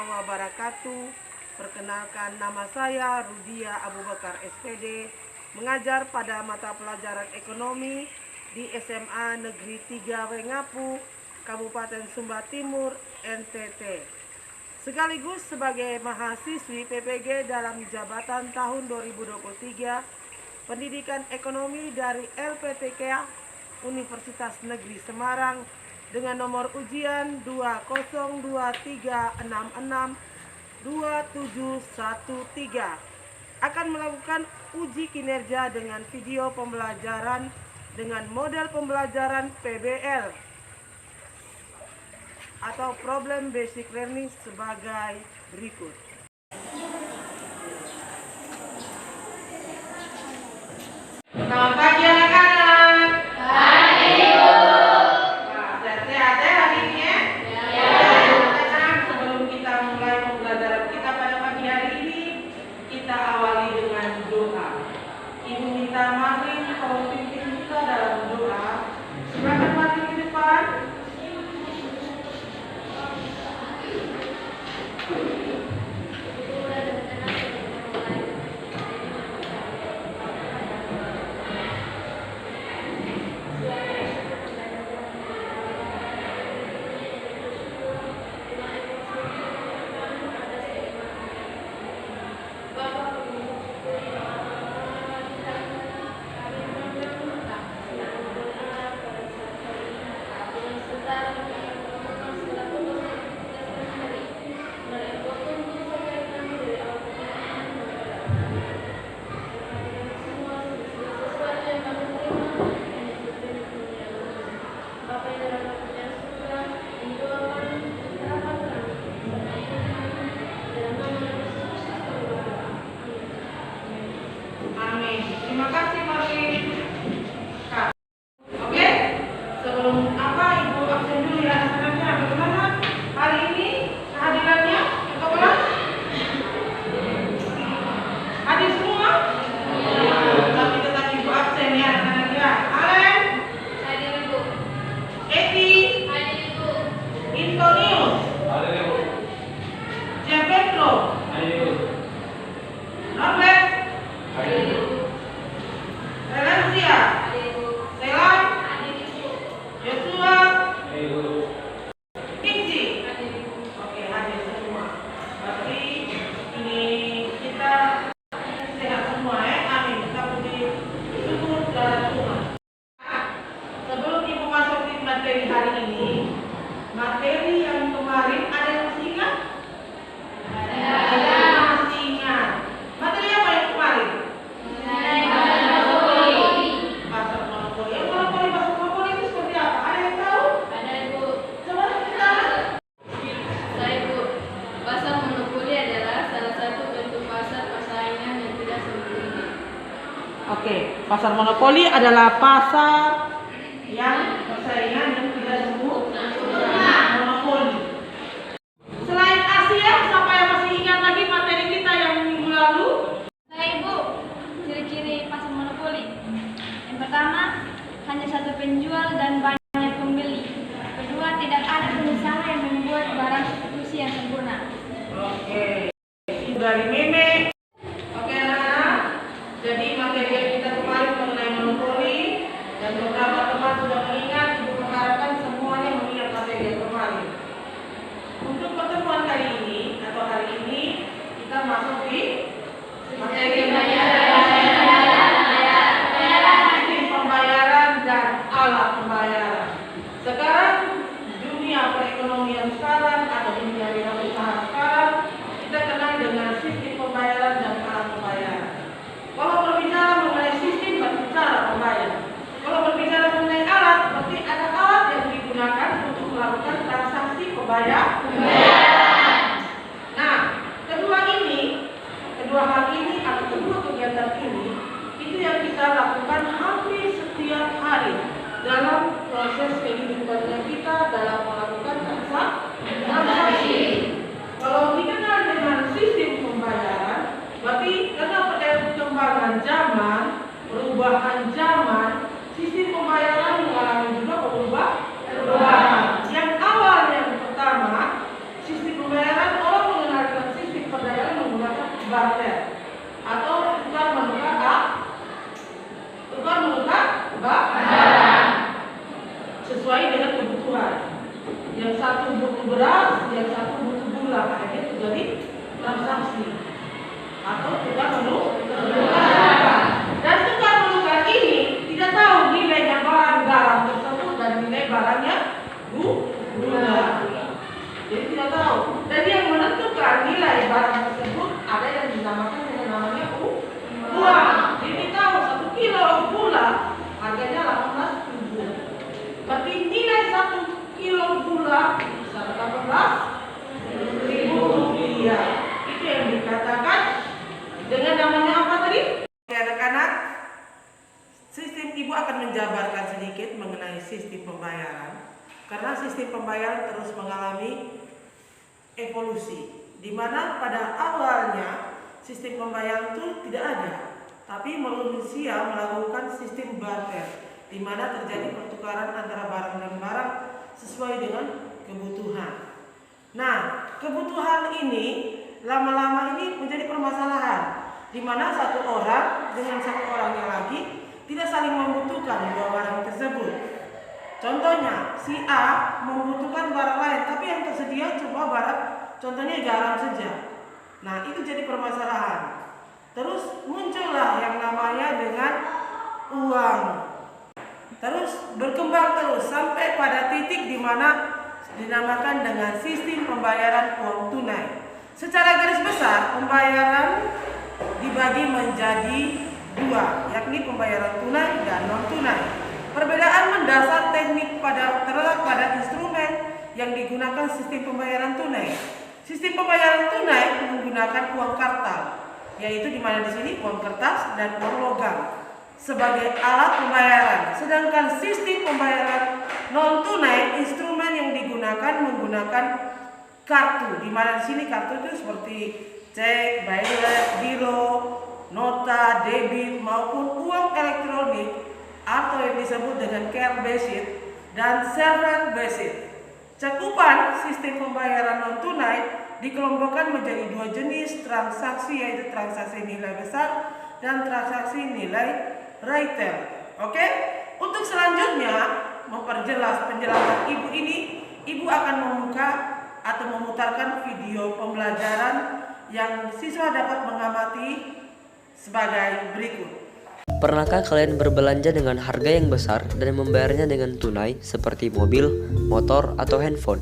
wabarakatuh. Perkenalkan, nama saya Rudia Abu Bakar SPD, mengajar pada mata pelajaran ekonomi di SMA Negeri 3 Wengapu, Kabupaten Sumba Timur, NTT. Sekaligus sebagai mahasiswi PPG dalam jabatan tahun 2023 Pendidikan Ekonomi dari LPTK Universitas Negeri Semarang dengan nomor ujian 20236627713 akan melakukan uji kinerja dengan video pembelajaran dengan model pembelajaran PBL atau Problem Basic Learning sebagai berikut. Selamat pagi anak-anak. Pagi Ibu. Sehat-sehat ya hari ini ya? Ya. Tenang, sebelum kita mulai pembelajaran kita pada pagi hari ini, kita awali dengan doa. Ibu minta Marlin kalau pimpin kita dalam doa. Silakan Marlin ke depan. Terima kasih Marlin. Oke, sebelum Ibu absen dulu ya anak-anaknya. Bagaimana hari ini kehadirannya ke kelas? Hadir semua? Tapi tetap Ibu absen ya anak-anaknya. Alen? Hadir Ibu. Eti? Hadir Ibu. Intonius? Hadir Ibu. Jefetro? Hadir Ibu. Norbert? Hadir Ibu. Valencia? Selam? Yosua? Hadir Ibu. Kingsi? Oke, hadir semua. Berarti ini kita sehat semua ya. Amin. Kita puji syukur kepada Tuhan. Sebelum Ibu masuk di materi hari ini, materi yang kemarin ada yang masih ingat? Ada masih ingat. Materi apa yang kemarin? Pasar monopoli. Yang monopoli, pasar monopoli itu seperti apa? Ada yang tahu? Ada Ibu. Coba kita. Saya Ibu. Pasar monopoli adalah salah satu bentuk pasar persaingan yang tidak sempurna. Oke, pasar monopoli adalah pasar yang persaingan yang tidak sempurna. Monopoli. Selain Asia, siapa yang masih ingat lagi materi kita yang minggu lalu? Saya Ibu. Ciri-ciri pasar monopoli. Yang pertama, hanya satu penjual dan banyak pembeli. Kedua, tidak ada pengusaha yang membuat barang substitusi yang sempurna. Oke, itu dari Meme. Oke anak-anak, jadi materi yang kita kemarin mengenai monopoli dan beberapa teman sudah mengingat. Ibu mengharapkan semuanya mengingat materi yang kemarin. Untuk pertemuan kali ini atau hari ini kita masuk di materi sistem pembayaran dan alat pembayaran. Sekarang dunia perekonomian sekarang atau dunia wirausaha sekarang kita kenal dengan sistem pembayaran barang tersebut ada yang dinamakan dengan namanya uang. Jadi tahu 1 kilo gula harganya 18.000. Berarti nilai 1 kilo gula bisa 18.000 rupiah. Itu yang dikatakan dengan namanya apa tadi? Oke anak-anak, sistem ibu akan menjabarkan sedikit mengenai sistem pembayaran. Karena sistem pembayaran terus mengalami evolusi, di mana pada awalnya sistem pembayaran itu tidak ada, tapi manusia melakukan sistem barter, di mana terjadi pertukaran antara barang dan barang sesuai dengan kebutuhan. Nah, kebutuhan ini lama-lama ini menjadi permasalahan, di mana satu orang dengan satu orangnya lagi tidak saling membutuhkan dua barang tersebut. Contohnya, si A membutuhkan barang lain, tapi yang tersedia cuma barang, contohnya garam saja. Nah, itu jadi permasalahan. Terus muncullah yang namanya dengan uang. Terus berkembang terus sampai pada titik di mana dinamakan dengan sistem pembayaran uang tunai. Secara garis besar, pembayaran dibagi menjadi dua, yakni pembayaran tunai dan non tunai. Perbedaan mendasar teknik terletak pada instrumen yang digunakan sistem pembayaran tunai. Sistem pembayaran tunai menggunakan uang kartal, yaitu di mana di sini uang kertas dan uang logam sebagai alat pembayaran. Sedangkan sistem pembayaran non tunai, instrumen yang digunakan menggunakan kartu, di mana di sini kartu itu seperti cek, bayar, giro, nota, debit maupun uang elektronik atau yang disebut dengan cash based dan server based. Cakupan sistem pembayaran non tunai dikelompokkan menjadi dua jenis transaksi, yaitu transaksi nilai besar dan transaksi nilai retail. Oke? Untuk selanjutnya memperjelas penjelasan ibu ini, ibu akan membuka atau memutarkan video pembelajaran yang siswa dapat mengamati sebagai berikut. Pernahkah kalian berbelanja dengan harga yang besar dan membayarnya dengan tunai seperti mobil, motor, atau handphone?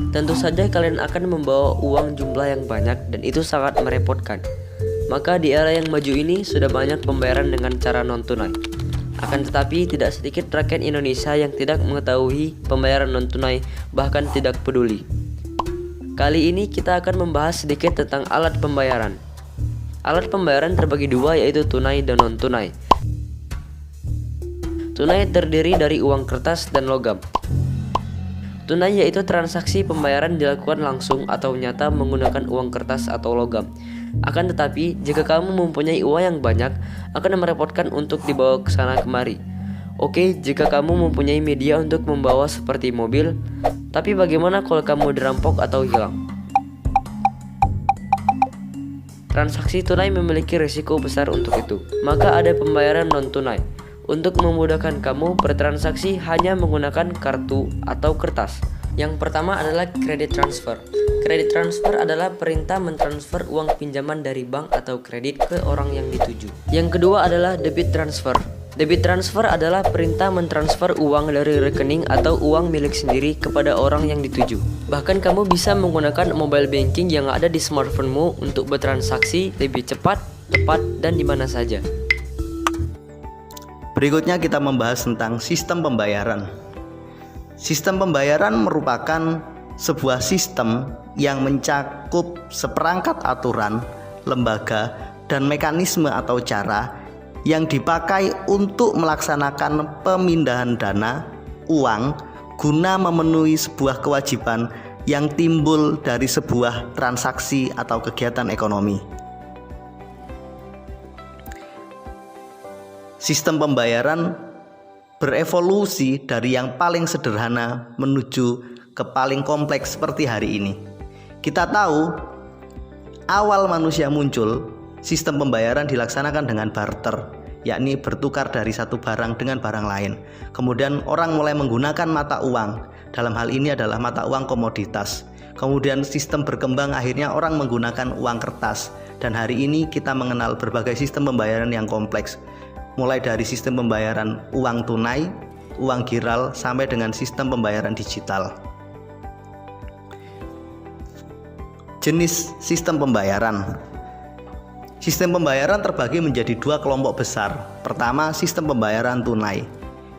Tentu saja kalian akan membawa uang jumlah yang banyak dan itu sangat merepotkan. Maka di era yang maju ini sudah banyak pembayaran dengan cara non-tunai. Akan tetapi tidak sedikit rakyat Indonesia yang tidak mengetahui pembayaran non-tunai, bahkan tidak peduli. Kali ini kita akan membahas sedikit tentang alat pembayaran. Alat pembayaran terbagi dua, yaitu tunai dan non-tunai. Tunai terdiri dari uang kertas dan logam. Tunai yaitu transaksi pembayaran dilakukan langsung atau nyata menggunakan uang kertas atau logam. Akan tetapi, jika kamu mempunyai uang yang banyak, akan merepotkan untuk dibawa ke sana kemari. Oke, jika kamu mempunyai media untuk membawa seperti mobil, tapi bagaimana kalau kamu dirampok atau hilang? Transaksi tunai memiliki risiko besar untuk itu. Maka ada pembayaran non-tunai. Untuk memudahkan kamu bertransaksi hanya menggunakan kartu atau kertas. Yang pertama adalah kredit transfer. Kredit transfer adalah perintah mentransfer uang pinjaman dari bank atau kredit ke orang yang dituju. Yang kedua adalah debit transfer. Debit transfer adalah perintah mentransfer uang dari rekening atau uang milik sendiri kepada orang yang dituju. Bahkan kamu bisa menggunakan mobile banking yang ada di smartphone-mu untuk bertransaksi lebih cepat, tepat, dan di mana saja. Berikutnya kita membahas tentang sistem pembayaran. Sistem pembayaran merupakan sebuah sistem yang mencakup seperangkat aturan, lembaga, dan mekanisme atau cara yang dipakai untuk melaksanakan pemindahan dana, uang, guna memenuhi sebuah kewajiban yang timbul dari sebuah transaksi atau kegiatan ekonomi. Sistem pembayaran berevolusi dari yang paling sederhana menuju ke paling kompleks seperti hari ini. Kita tahu awal manusia muncul, sistem pembayaran dilaksanakan dengan barter, yakni bertukar dari satu barang dengan barang lain. Kemudian orang mulai menggunakan mata uang, dalam hal ini adalah mata uang komoditas. Kemudian sistem berkembang, akhirnya orang menggunakan uang kertas. Dan hari ini kita mengenal berbagai sistem pembayaran yang kompleks, mulai dari sistem pembayaran uang tunai, uang giral, sampai dengan sistem pembayaran digital. jenis sistem pembayaran. Sistem pembayaran terbagi menjadi dua kelompok besar. Pertama, sistem pembayaran tunai.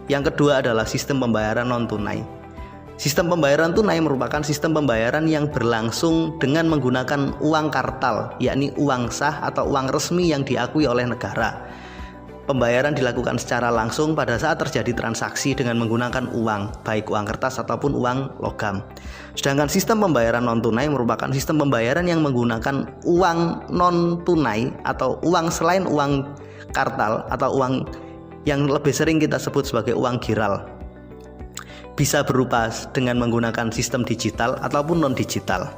Yang kedua adalah sistem pembayaran non-tunai. Sistem pembayaran tunai merupakan sistem pembayaran yang berlangsung dengan menggunakan uang kartal, yakni uang sah atau uang resmi yang diakui oleh negara. Pembayaran dilakukan secara langsung pada saat terjadi transaksi dengan menggunakan uang, baik uang kertas ataupun uang logam. Sedangkan sistem pembayaran non-tunai merupakan sistem pembayaran yang menggunakan uang non-tunai atau uang selain uang kartal atau uang yang lebih sering kita sebut sebagai uang giral. Bisa berupa dengan menggunakan sistem digital ataupun non-digital.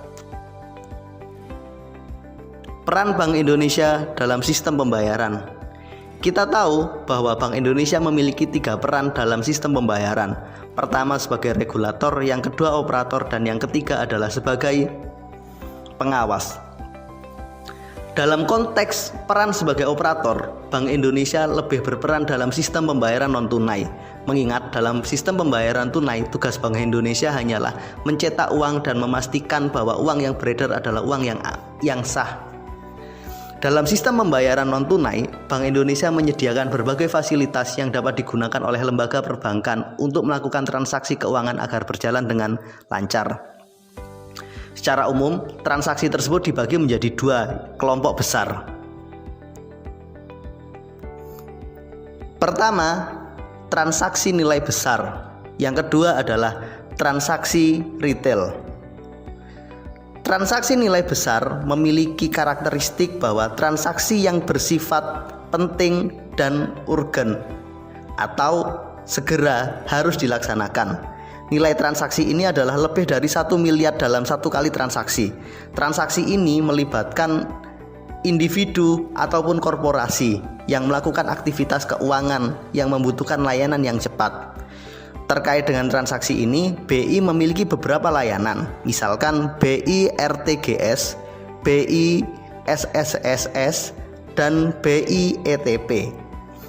Peran Bank Indonesia dalam sistem pembayaran. Kita tahu bahwa Bank Indonesia memiliki 3 peran dalam sistem pembayaran. Pertama sebagai regulator, yang kedua operator, dan yang ketiga adalah sebagai pengawas. Dalam konteks peran sebagai operator, Bank Indonesia lebih berperan dalam sistem pembayaran non-tunai. Mengingat dalam sistem pembayaran tunai, tugas Bank Indonesia hanyalah mencetak uang dan memastikan bahwa uang yang beredar adalah uang yang sah. Dalam sistem pembayaran non-tunai, Bank Indonesia menyediakan berbagai fasilitas yang dapat digunakan oleh lembaga perbankan untuk melakukan transaksi keuangan agar berjalan dengan lancar. Secara umum, transaksi tersebut dibagi menjadi 2 kelompok besar. Pertama, transaksi nilai besar. Yang kedua adalah transaksi retail. Transaksi nilai besar memiliki karakteristik bahwa transaksi yang bersifat penting dan urgen atau segera harus dilaksanakan. Nilai transaksi ini adalah lebih dari 1 miliar dalam satu kali transaksi. Transaksi ini melibatkan individu ataupun korporasi yang melakukan aktivitas keuangan yang membutuhkan layanan yang cepat. Terkait dengan transaksi ini, BI memiliki beberapa layanan, misalkan BI RTGS, BI SSSS, dan BI ETP.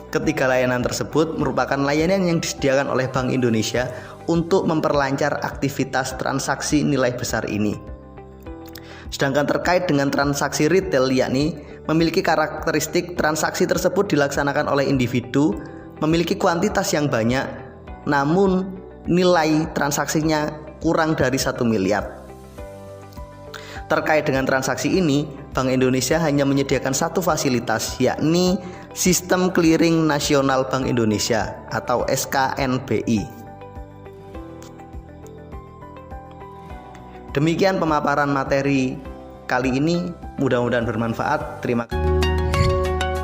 Ketiga layanan tersebut merupakan layanan yang disediakan oleh Bank Indonesia untuk memperlancar aktivitas transaksi nilai besar ini. Sedangkan terkait dengan transaksi retail, yakni memiliki karakteristik transaksi tersebut dilaksanakan oleh individu, memiliki kuantitas yang banyak, namun nilai transaksinya kurang dari 1 miliar. Terkait dengan transaksi ini, Bank Indonesia hanya menyediakan satu fasilitas, yakni Sistem Clearing Nasional Bank Indonesia atau SKNBI. Demikian pemaparan materi kali ini, mudah-mudahan bermanfaat. Terima kasih.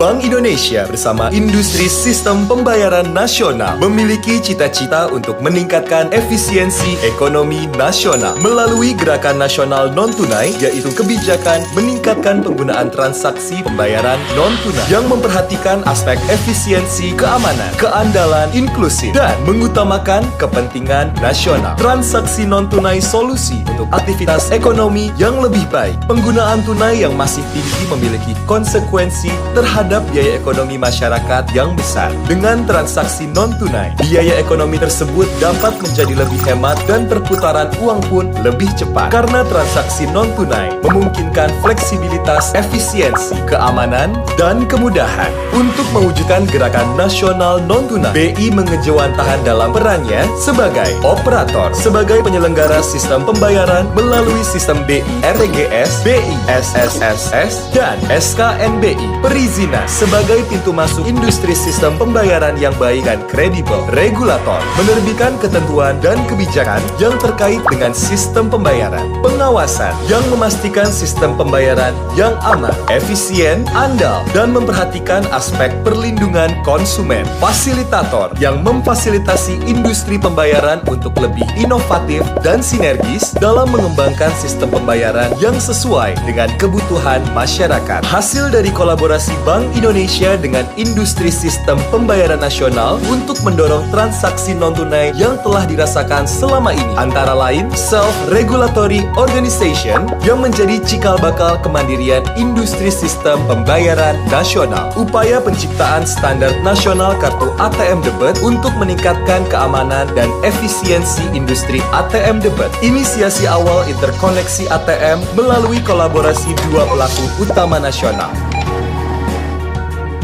Bank Indonesia bersama Industri Sistem Pembayaran Nasional memiliki cita-cita untuk meningkatkan efisiensi ekonomi nasional melalui gerakan nasional non-tunai, yaitu kebijakan meningkatkan penggunaan transaksi pembayaran non-tunai yang memperhatikan aspek efisiensi, keamanan, keandalan, inklusif, dan mengutamakan kepentingan nasional. Transaksi non-tunai solusi untuk aktivitas ekonomi yang lebih baik. Penggunaan tunai yang masih tinggi memiliki konsekuensi terhadap biaya ekonomi masyarakat yang besar. Dengan transaksi non-tunai, biaya ekonomi tersebut dapat menjadi lebih hemat dan perputaran uang pun lebih cepat. Karena transaksi non-tunai memungkinkan fleksibilitas, efisiensi, keamanan, dan kemudahan. Untuk mewujudkan gerakan nasional non-tunai, BI mengejawantahkan dalam perannya sebagai operator, sebagai penyelenggara sistem pembayaran melalui sistem BI RTGS, BI SSSS, dan SKNBI. Perizinan sebagai pintu masuk industri sistem pembayaran yang baik dan kredibel. Regulator menerbitkan ketentuan dan kebijakan yang terkait dengan sistem pembayaran. Pengawasan yang memastikan sistem pembayaran yang aman, efisien, andal, dan memperhatikan aspek perlindungan konsumen. Fasilitator yang memfasilitasi industri pembayaran untuk lebih inovatif dan sinergis dalam mengembangkan sistem pembayaran yang sesuai dengan kebutuhan masyarakat. Hasil dari kolaborasi Bank Bank Indonesia dengan industri sistem pembayaran nasional untuk mendorong transaksi non-tunai yang telah dirasakan selama ini. Antara lain, Self-Regulatory Organization yang menjadi cikal bakal kemandirian industri sistem pembayaran nasional. Upaya penciptaan standar nasional kartu ATM debit untuk meningkatkan keamanan dan efisiensi industri ATM debit. Inisiasi awal interkoneksi ATM melalui kolaborasi dua pelaku utama nasional.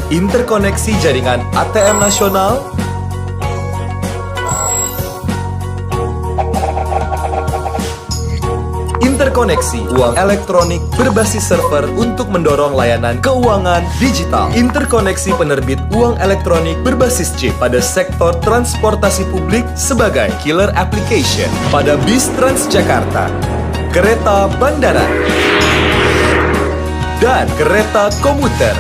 Interkoneksi jaringan ATM nasional, interkoneksi uang elektronik berbasis server untuk mendorong layanan keuangan digital, interkoneksi penerbit uang elektronik berbasis chip pada sektor transportasi publik sebagai killer application pada bis Transjakarta, kereta bandara, dan kereta komuter.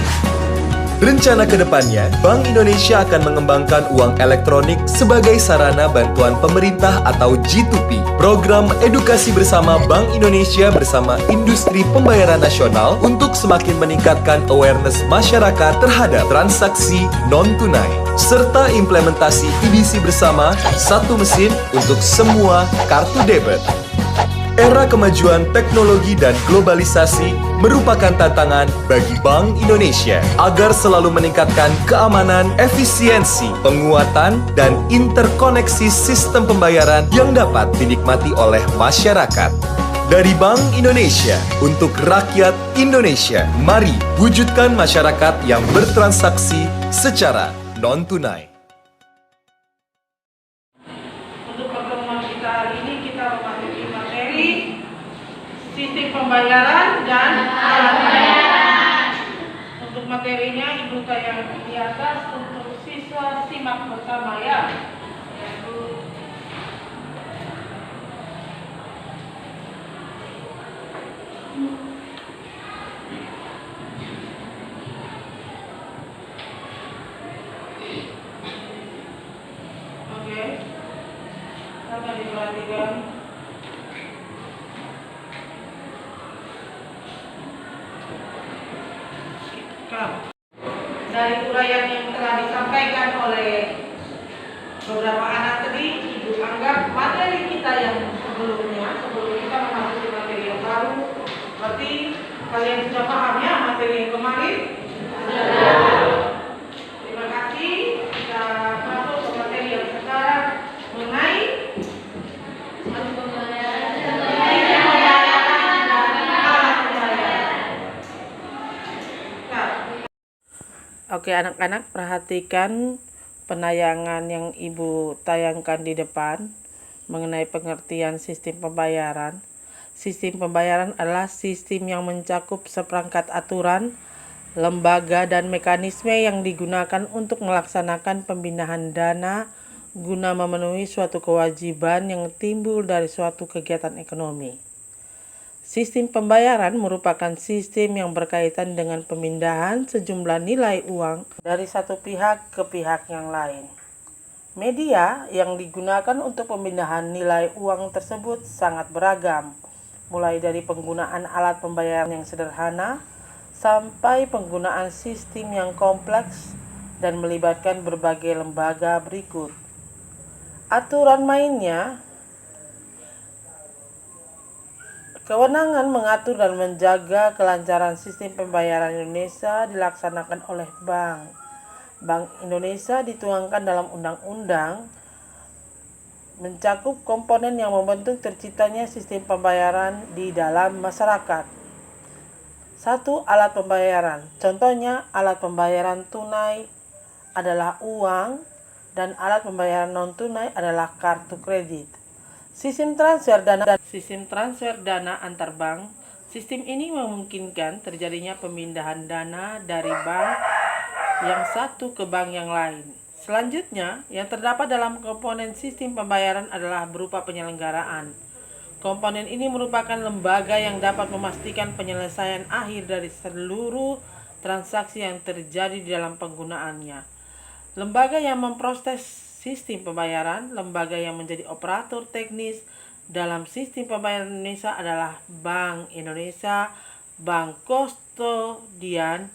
Rencana kedepannya, Bank Indonesia akan mengembangkan uang elektronik sebagai sarana bantuan pemerintah atau G2P. Program edukasi bersama Bank Indonesia bersama industri pembayaran nasional untuk semakin meningkatkan awareness masyarakat terhadap transaksi non-tunai. Serta implementasi edisi bersama satu mesin untuk semua kartu debit. Era kemajuan teknologi dan globalisasi merupakan tantangan bagi Bank Indonesia agar selalu meningkatkan keamanan, efisiensi, penguatan, dan interkoneksi sistem pembayaran yang dapat dinikmati oleh masyarakat. Dari Bank Indonesia untuk rakyat Indonesia, mari wujudkan masyarakat yang bertransaksi secara non-tunai. Untuk pertemuan kita hari ini kita memasuki materi sistem pembayaran dan alat pembayaran. Untuk materinya Ibu tayang di atas, untuk siswa simak bersama ya. Oke, akan diperhatikan. Dari uraian yang telah disampaikan oleh beberapa anak tadi, Ibu anggap materi kita yang sebelum kita memasuki materi yang baru, berarti kalian sudah paham ya materi yang kemarin? Terima kasih. Kita masuk ke materi yang sekarang mengenai Oke, anak-anak perhatikan penayangan yang Ibu tayangkan di depan mengenai pengertian sistem pembayaran. Sistem pembayaran adalah sistem yang mencakup seperangkat aturan, lembaga, dan mekanisme yang digunakan untuk melaksanakan pembinaan dana guna memenuhi suatu kewajiban yang timbul dari suatu kegiatan ekonomi. Sistem pembayaran merupakan sistem yang berkaitan dengan pemindahan sejumlah nilai uang dari satu pihak ke pihak yang lain. Media yang digunakan untuk pemindahan nilai uang tersebut sangat beragam, mulai dari penggunaan alat pembayaran yang sederhana sampai penggunaan sistem yang kompleks dan melibatkan berbagai lembaga berikut. Aturan mainnya, kewenangan mengatur dan menjaga kelancaran sistem pembayaran Indonesia dilaksanakan oleh Bank. Bank Indonesia dituangkan dalam undang-undang mencakup komponen yang membentuk terciptanya sistem pembayaran di dalam masyarakat. 1. Alat pembayaran. Contohnya, alat pembayaran tunai adalah uang dan alat pembayaran non-tunai adalah kartu kredit. Sistem transfer dana antar bank. Sistem ini memungkinkan terjadinya pemindahan dana dari bank yang satu ke bank yang lain. Selanjutnya, yang terdapat dalam komponen sistem pembayaran adalah berupa penyelenggaraan. Komponen ini merupakan lembaga yang dapat memastikan penyelesaian akhir dari seluruh transaksi yang terjadi di dalam penggunaannya. Lembaga yang memproses sistem pembayaran, lembaga yang menjadi operator teknis dalam sistem pembayaran Indonesia adalah Bank Indonesia, Bank Kustodian,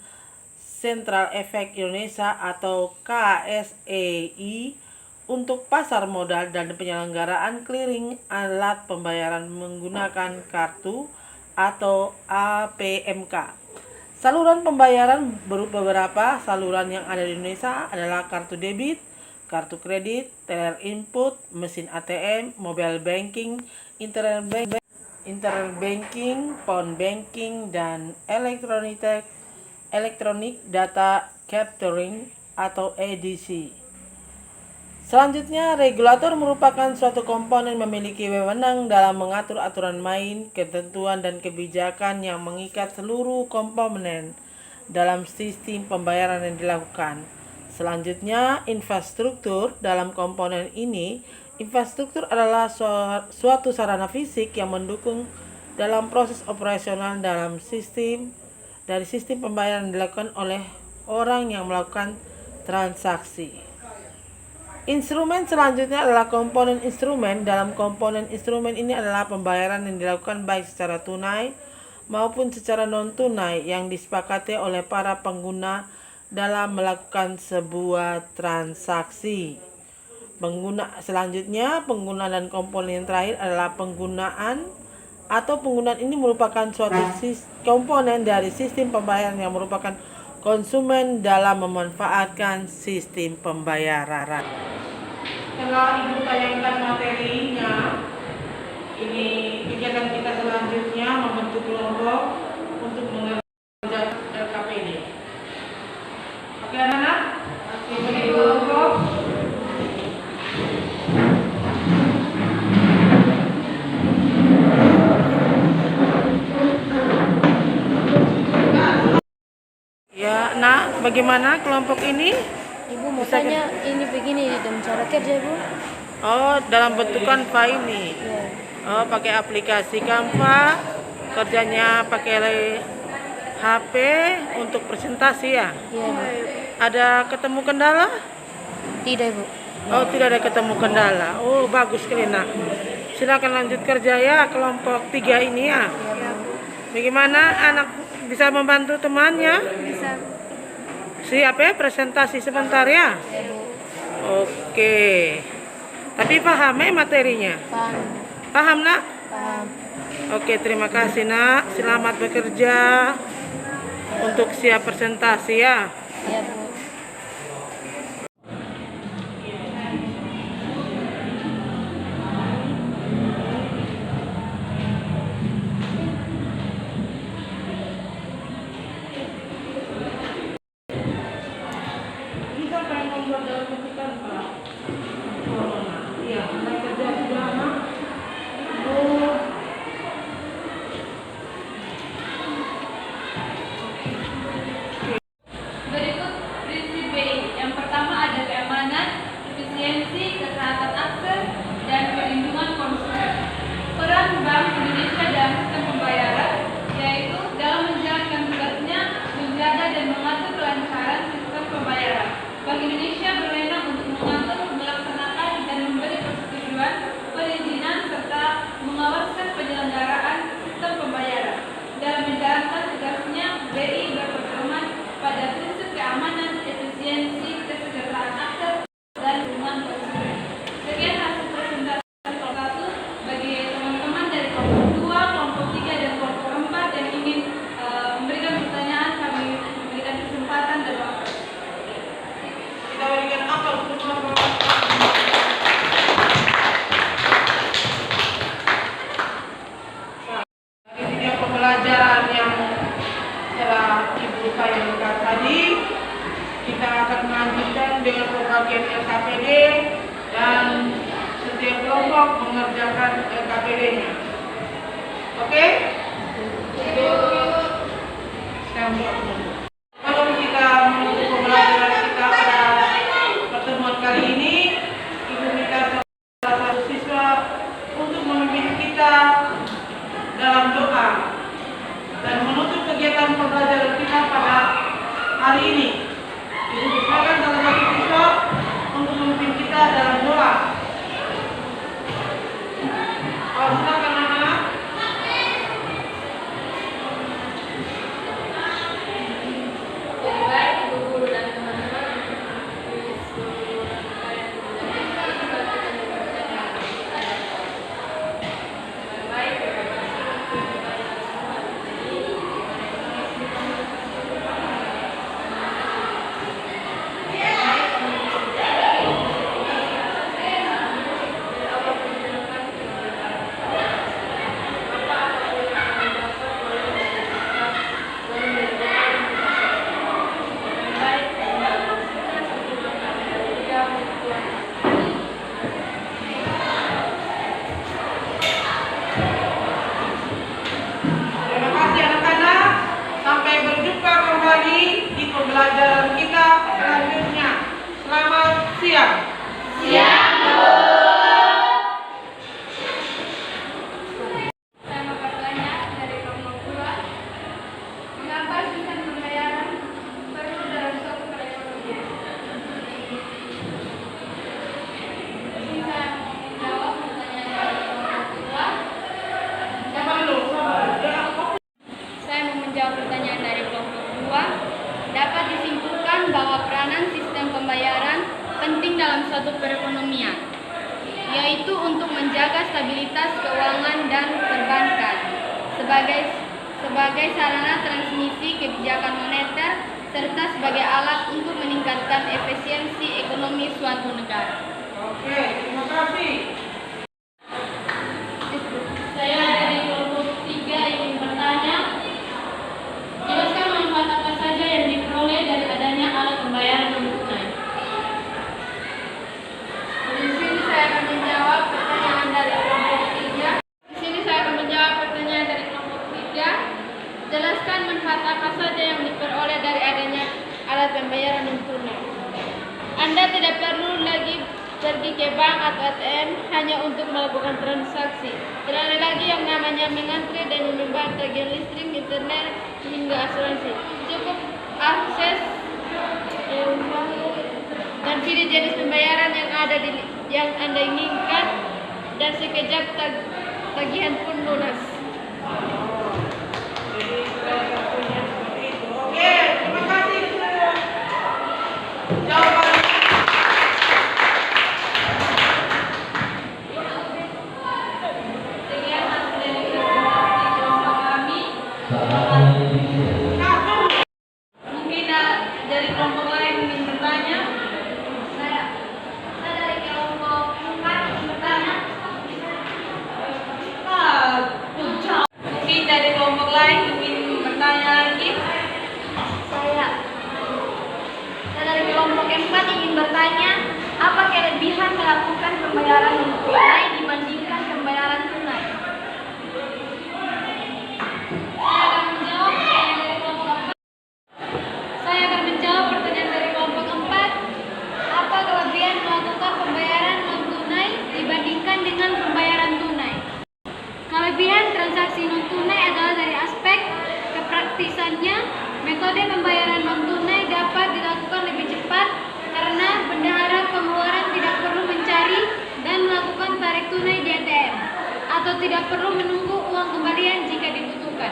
Central Efek Indonesia atau KSEI untuk pasar modal dan penyelenggaraan clearing alat pembayaran menggunakan kartu atau APMK. Saluran pembayaran beberapa saluran yang ada di Indonesia adalah kartu debit, kartu kredit, teller input, mesin ATM, mobile banking, internet banking, phone banking, dan electronic data capturing atau EDC. Selanjutnya, regulator merupakan suatu komponen memiliki wewenang dalam mengatur aturan main, ketentuan, dan kebijakan yang mengikat seluruh komponen dalam sistem pembayaran yang dilakukan. Selanjutnya, infrastruktur dalam komponen ini. Infrastruktur adalah suatu sarana fisik yang mendukung dalam proses operasional dalam sistem pembayaran yang dilakukan oleh orang yang melakukan transaksi. Instrumen selanjutnya adalah komponen instrumen. Dalam komponen instrumen ini adalah pembayaran yang dilakukan baik secara tunai maupun secara non-tunai yang disepakati oleh para pengguna dalam melakukan sebuah transaksi. Selanjutnya, penggunaan dan komponen yang terakhir adalah penggunaan ini merupakan suatu komponen dari sistem pembayaran yang merupakan konsumen dalam memanfaatkan sistem pembayaran. Setelah Ibu tayangkan materinya, ini kegiatan kita selanjutnya membentuk kelompok untuk mengerjakan LKPD. Oke anak-anak? Membentuk kelompok. Ya, nak, bagaimana kelompok ini? Ibu makanya ini begini dalam cara kerja, Bu. Oh, dalam bentukan file ini. Ya. Oh, pakai aplikasi Canva, kerjanya pakai HP untuk presentasi ya? Iya, Bu. Ada ketemu kendala? Tidak, Bu. Oh, tidak ada ketemu kendala. Oh, bagus sekali nak. Silakan lanjut kerja ya, kelompok 3 ini ya. Iya, Bu. Bagaimana anak bisa membantu temannya? Bisa. Siap ya, presentasi sebentar ya. Ya, Bu. Oke. Tapi paham ya materinya? Paham. Paham nak? Paham. Oke, terima kasih nak. Selamat bekerja untuk siap presentasi ya. Iya, Bu. Kita akan membuat dalam bentukan Pak. Iya, mulai kerja sudah nak. Berikut prinsip BI. Yang pertama ada keamanan, efisiensi, kesehatan akses, dan perlindungan konsumen. Peran Bank Indonesia dalam sistem pembayaran yaitu dalam menjalankan tugasnya menjaga dan mengatur kelancaran sistem pembayaran. Bank Indonesia berwenang untuk mengatur, melaksanakan, dan memberi persetujuan, perizinan, serta mengawaskan penyelenggaraan sistem pembayaran. Dalam menjalankan tugasnya, BI berpedoman pada prinsip keamanan, efisiensi, kesejahteraan akses, dan perlindungan konsumen. Sekian hasil presentasi kelompok 1 bagi teman-teman dari kelompok 2, kelompok 3, dan kelompok 4 yang ingin memberikan pertanyaan, kami memberikan kesempatan dan waktu. Kita berikan apa untuk kelompok? Dari video pembelajaran yang telah Ibu tayangkan tadi, kita akan melanjutkan dengan pembagian LKPD dan setiap kelompok mengerjakan LKPD-nya. Oke? Sekarang buat dulu. Kalau kita menutup pembelajaran kita pada pertemuan kali ini, Ibu minta salah satu siswa untuk memimpin kita dalam doa dan menutup kegiatan pembelajaran kita pada hari ini. Ibu silakan salah satu siswa untuk memimpin kita dalam doa. Oh, silakan anak. Baik, Mengapa sistem pembayaran perlu dalam suatu perekonomian? Bisa menjawab pertanyaan dari kelompok kedua. Saya mau menjawab pertanyaan dari kelompok kedua. Dapat disimpulkan bahwa peranan sistem pembayaran penting dalam suatu perekonomian, yaitu untuk menjaga stabilitas keuangan dan perbankan sebagai sarana transmisi kebijakan moneter serta sebagai alat untuk meningkatkan efisiensi ekonomi suatu negara. Oke, terima kasih. Saya dari kelompok 3 ingin bertanya, jelaskan manfaat apa saja yang diperoleh dari adanya alat pembayaran non-tunai. Di sini saya akan menjawab pertanyaan dari kelompok 3. Jelaskan manfaat apa saja yang diperoleh dari adanya alat pembayaran non-tunai. Anda tidak perlu lagi pergi ke bank atau ATM hanya untuk melakukan transaksi. Tidak ada lagi yang namanya mengantri dan membayar tagihan listrik, internet, hingga asuransi. Cukup akses dan pilih jenis pembayaran yang Anda inginkan dan sekejap tagihan pun lunas. Jadi salah satunya seperti itu. Oke, terima kasih. Jawaban. Sekian hasil dari kelompok kami. Mungkin dari kelompok lain ingin bertanya. Saya dari kelompok 4 ingin bertanya. Mungkin dari kelompok lain ingin bertanya lagi. Saya dari kelompok 4 ingin bertanya, apa kelebihan melakukan pembayaran non-tunai dibandingkan pembayaran tunai? Saya akan menjawab pertanyaan dari kelompok 4. Apa kelebihan melakukan pembayaran non-tunai dibandingkan dengan pembayaran tunai? Kelebihan transaksi non-tunai adalah dari aspek kepraktisannya. Metode pembayaran non-tunai dapat dilakukan lebih cepat karena bendahara pengeluaran tidak perlu mencari dan melakukan tarik tunai di ATM atau tidak perlu menunggu uang kembalian jika dibutuhkan.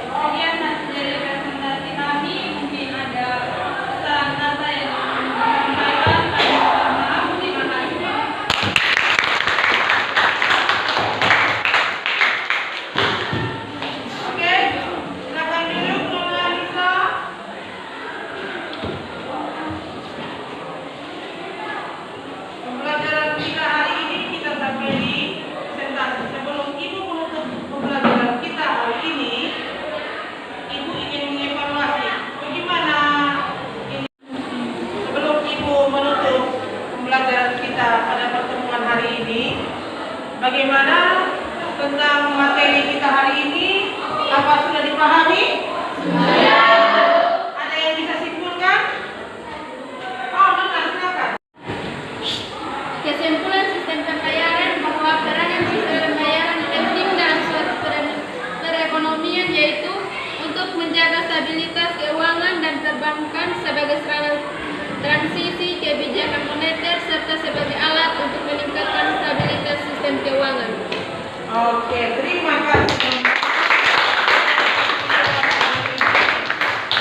Kemudian dari presentasi kami mungkin ada pesan kata yang disampaikan. Maaf, terima kasih. Oke, silakan duduk Nona Lisa. Pembelajaran kita hari ini kita sampai di presentasi. Sebelum Ibu menutup pembelajaran kita hari ini, Ibu ingin mengevaluasi bagaimana ini. Sebelum Ibu menutup pembelajaran kita pada pertemuan hari ini, bagaimana tentang materi kita hari ini? Apa sudah dipahami? Ada yang bisa simpulkan? Oh, Nona, silakan. Kesimpulan sistem pembayaran bahwa peranan sistem pembayaran penting dalam suatu perekonomian, yaitu untuk menjaga stabilitas keuangan dan perbankan sebagai sarana transisi kebijakan moneter serta sebagai alat untuk meningkatkan stabilitas sistem keuangan. Oke, terima kasih.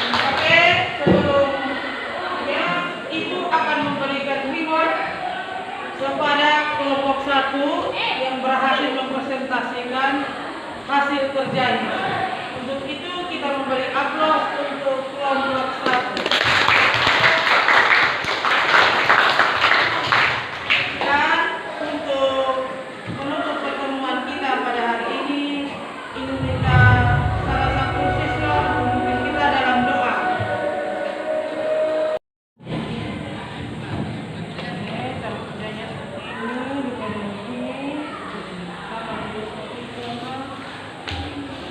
Oke, sebelumnya Ibu akan memberikan reward kepada kelompok 1 yang berhasil mempresentasikan hasil kerjanya. Untuk itu kita memberi aplaus untuk kelompok 1. Dan untuk menutup pertemuan kita pada hari ini, ingin minta salah satu siswa memimpin kita dalam doa. Cara kerjanya seperti ini, bukan begini. Sama duduk seperti itu.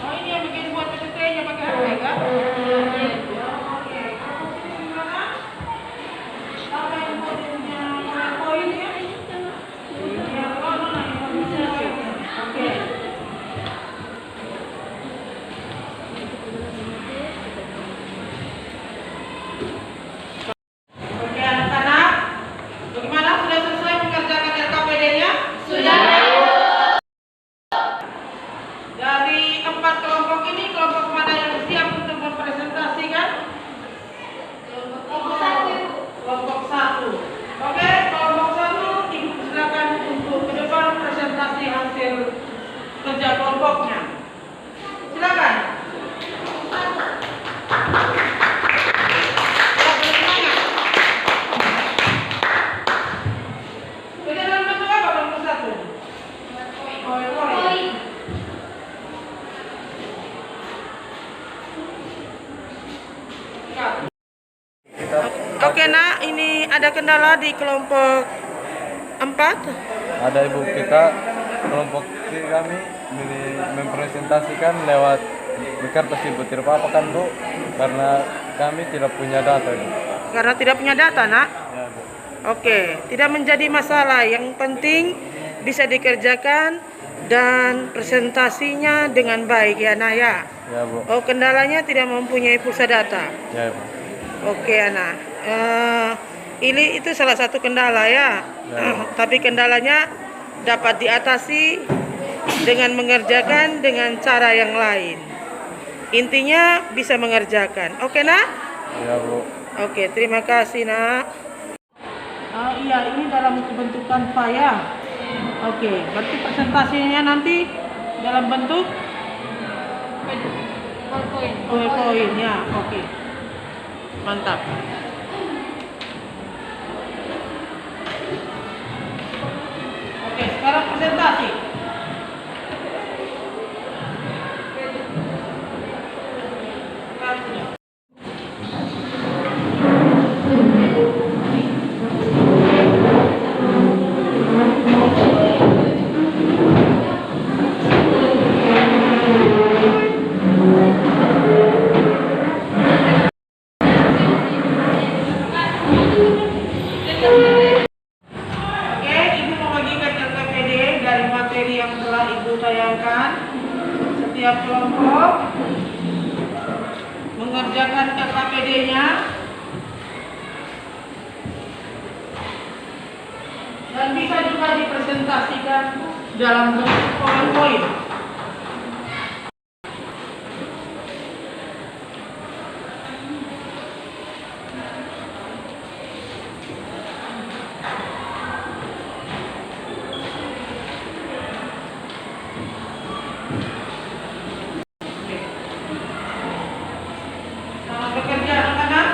Oh, ini yang bikin buat PPT-nya pakai HP kan? Oke. kerja kelompoknya. Silakan. Kerja dalam bentuk apa kelompok 1? Koi. Oke nak, ini ada kendala di kelompok 4. Ada ibu kita kelompok kami mempresentasikan lewat kertas ibu tidak apa-apa kan bu, karena kami tidak punya data ibu. Karena tidak punya data nak. Ya bu. Oke, tidak menjadi masalah. Yang penting bisa dikerjakan dan presentasinya dengan baik ya nak ya. Ya bu. Oh, kendalanya tidak mempunyai pulsa data. Ya bu. Oke anak. Ini itu salah satu kendala ya. Tapi kendalanya dapat diatasi dengan mengerjakan dengan cara yang lain. Intinya bisa mengerjakan. Oke nak? Ya bu. Oke, terima kasih nak. Iya, ini dalam bentukan file. Oke, berarti presentasinya nanti dalam bentuk PowerPoint ya. Oke, mantap. Oke, sekarang presentasi. Oke, Ibu membagikan LKPD dari materi yang telah Ibu tayangkan. Setiap kelompok mengerjakan LKPD-nya dan bisa juga dipresentasikan dalam bentuk PowerPoint. Selamat bekerja anak-anak.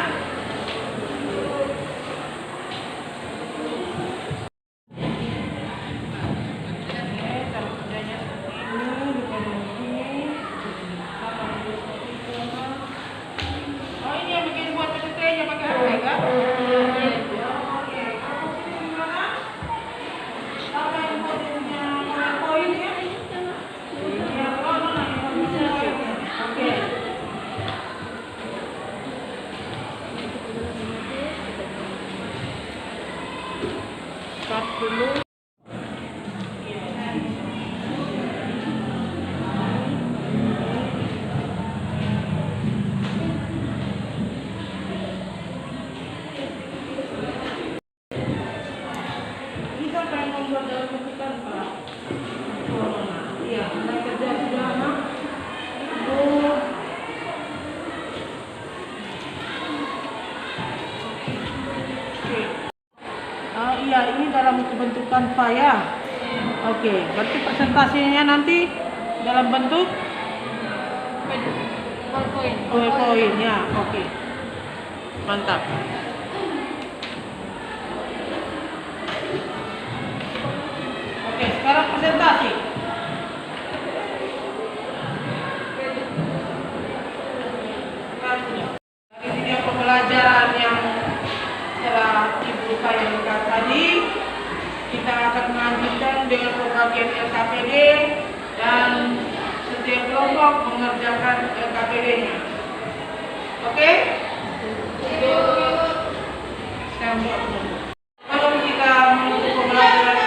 Oh, ini yang bikin buat PPT-nya pakai HP kan? Oke, kamu sini di mana? Siapa yang buat punya PowerPoint ya? Iya, mana yang buat PowerPoint? Oke. Stop dulu. Kita pengen membuat dalam bentukan Pak. Iya, mulai kerja sudah anak. Oh. Oke. Iya, ini dalam bentukan file. Oke, berarti presentasinya nanti dalam bentuk PowerPoint ya. Oke, mantap. Oke, sekarang presentasi. Dari video pembelajaran yang telah Ibu tayangkan tadi, kita akan melanjutkan dengan pembagian LKPD dan setiap kelompok mengerjakan LKPD-nya. Oke? Sekarang buat. Kalau kita menutup pembelajaran